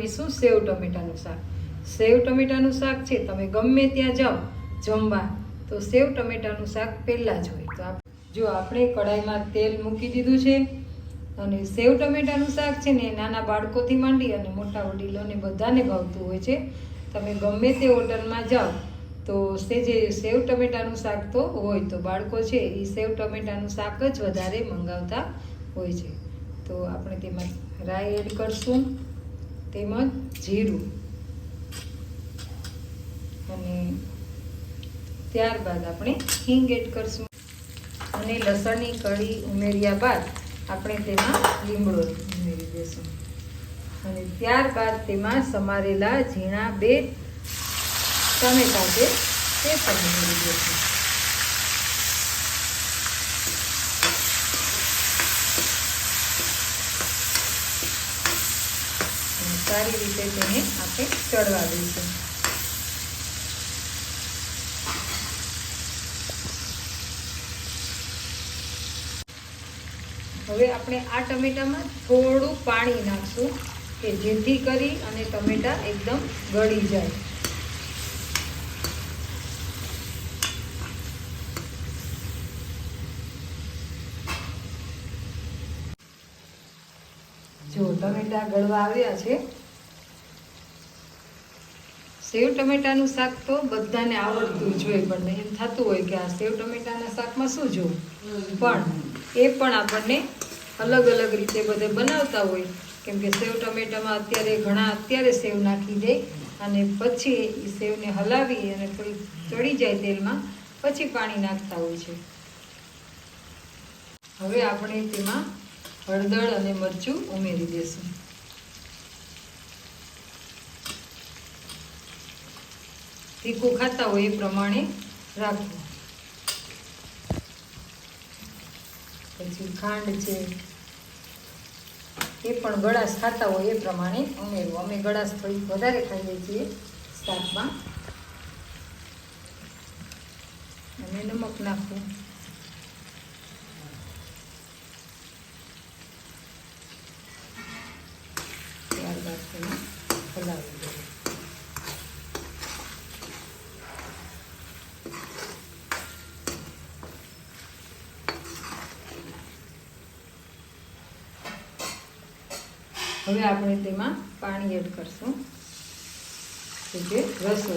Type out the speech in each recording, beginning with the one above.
બનાવીશું સેવ ટમેટાનું શાક. સેવ ટમેટાનું શાક છે, તમે ગમે ત્યાં જાઓ જમવા તો સેવ ટમેટાનું શાક પહેલાં જ હોય. તો જો આપણે કઢાઈમાં તેલ મૂકી દીધું છે અને સેવ ટમેટાનું શાક છે ને નાના બાળકોથી માંડી અને મોટા વડીલોને બધાને ભાવતું હોય છે. તમે ગમે તે હોટલમાં જાઓ તો જે સેવ ટમેટાનું શાક તો હોય, તો બાળકો છે એ સેવ ટમેટાનું શાક જ વધારે મંગાવતા હોય છે. તો આપણે તેમાં રાઈ એડ કરશું, તેમજ જીરું, અને ત્યારબાદ આપણે હિંગ એડ કરશું. અને લસણની કળી ઉમેર્યા બાદ આપણે તેમાં લીમડો ઉમેરી દઈશું અને ત્યારબાદ તેમાં સમારેલા ઝીણા 2 ટમેટા છે તે પણ ઉમેરી દઈશું. સારી રીતે તેને આપણે ચડવા દઈશું. હવે આપણે આ ટમેટામાં થોડું પાણી નાખશું કે જેથી કરી અને ટમેટા એકદમ ગળી જાય. જો ટમેટા ગળવા આવ્યા છે. સેવ ટમેટાનું શાક તો બધાને આવડતું જ હોય, પણ એમ થતું હોય કે આ સેવ ટમેટાના શાકમાં શું જોવું, પણ એ પણ આપણને અલગ અલગ રીતે બધે બનાવતા હોય. કેમ કે સેવ ટમેટામાં અત્યારે સેવ નાખી દે અને પછી એ સેવને હલાવી અને થોડી ચડી જાય તેલમાં, પછી પાણી નાખતા હોય છે. હવે આપણે તેમાં હળદર અને મરચું ઉમેરી દઈશું. તીખું ખાતા હોય એ પ્રમાણે રાખવું. પછી ખાંડ છે એ પણ ગળાશ ખાતા હોય એ પ્રમાણે ઉમેરવું. અમે ગળાશ થોડી વધારે ખાઈએ છીએ શાકમાં. અને નમક નાખવું. ત્યારબાદ તેને હલાવી દેવું. હવે આપણે તેમાં પાણી એડ કરશું, કે જે રસો.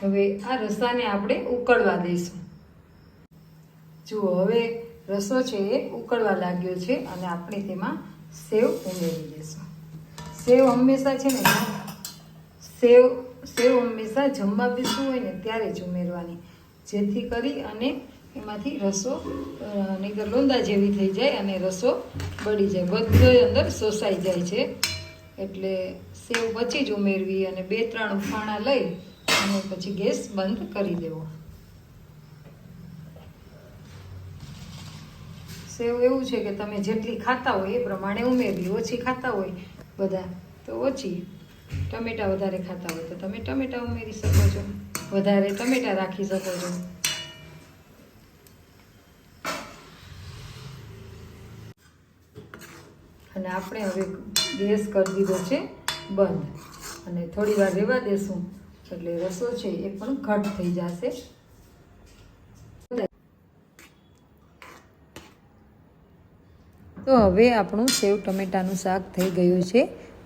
હવે આ રસાને આપણે ઉકળવા દઈશું. જુઓ, હવે રસો છે એ ઉકળવા લાગ્યો છે અને આપણે તેમાં સેવ ઉમેરી દઈશું. સેવ હંમેશા છે ને સેવ હંમેશા જમવા બેસવું હોય ને ત્યારે જ ઉમેરવાની, જેથી કરી અને એમાંથી રસો નહીંતર લોંદા જેવી થઈ જાય અને રસો બળી જાય, બધો અંદર શોષાઈ જાય છે. એટલે સેવ પછી જ ઉમેરવી અને 2-3 ઉફાણા લઈ અને પછી ગેસ બંધ કરી દેવો. સેવ એવું છે કે તમે જેટલી ખાતા હોય એ પ્રમાણે ઉમેરવી. ઓછી ખાતા હોય બધા તો ઓછી, ટમેટા વધારે ખાતા હોય તો તમે ટમેટા ઉમેરી શકો છો, વધારે ટમેટા રાખી શકો છો. અને આપણે હવે ગેસ કરી દીધો છે બંધ અને થોડી વાર રહેવા દેશું એટલે રસો છે એ પણ ઘટ થઈ જશે. તો હવે આપણું સેવ ટમેટાનું શાક થઈ ગયું છે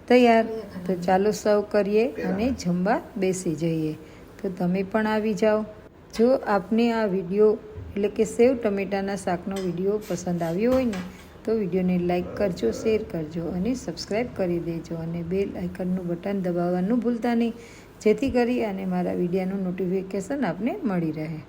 તૈયાર. તો ચાલો સર્વ કરીએ અને જમવા બેસી જઈએ. તો તમે પણ આવી જાઓ. જો આપને આ વિડીયો એટલે કે સેવ ટમેટાના શાકનો વિડીયો પસંદ આવ્યો હોય ને તો વિડીયોને લાઈક કરજો, શેર કરજો અને સબસ્ક્રાઈબ કરી દેજો અને બેલ આઇકનનું બટન દબાવવાનું ભૂલતા નહીં, જેથી કરી અને મારા વિડીયોનું નોટિફિકેશન આપને મળી રહે.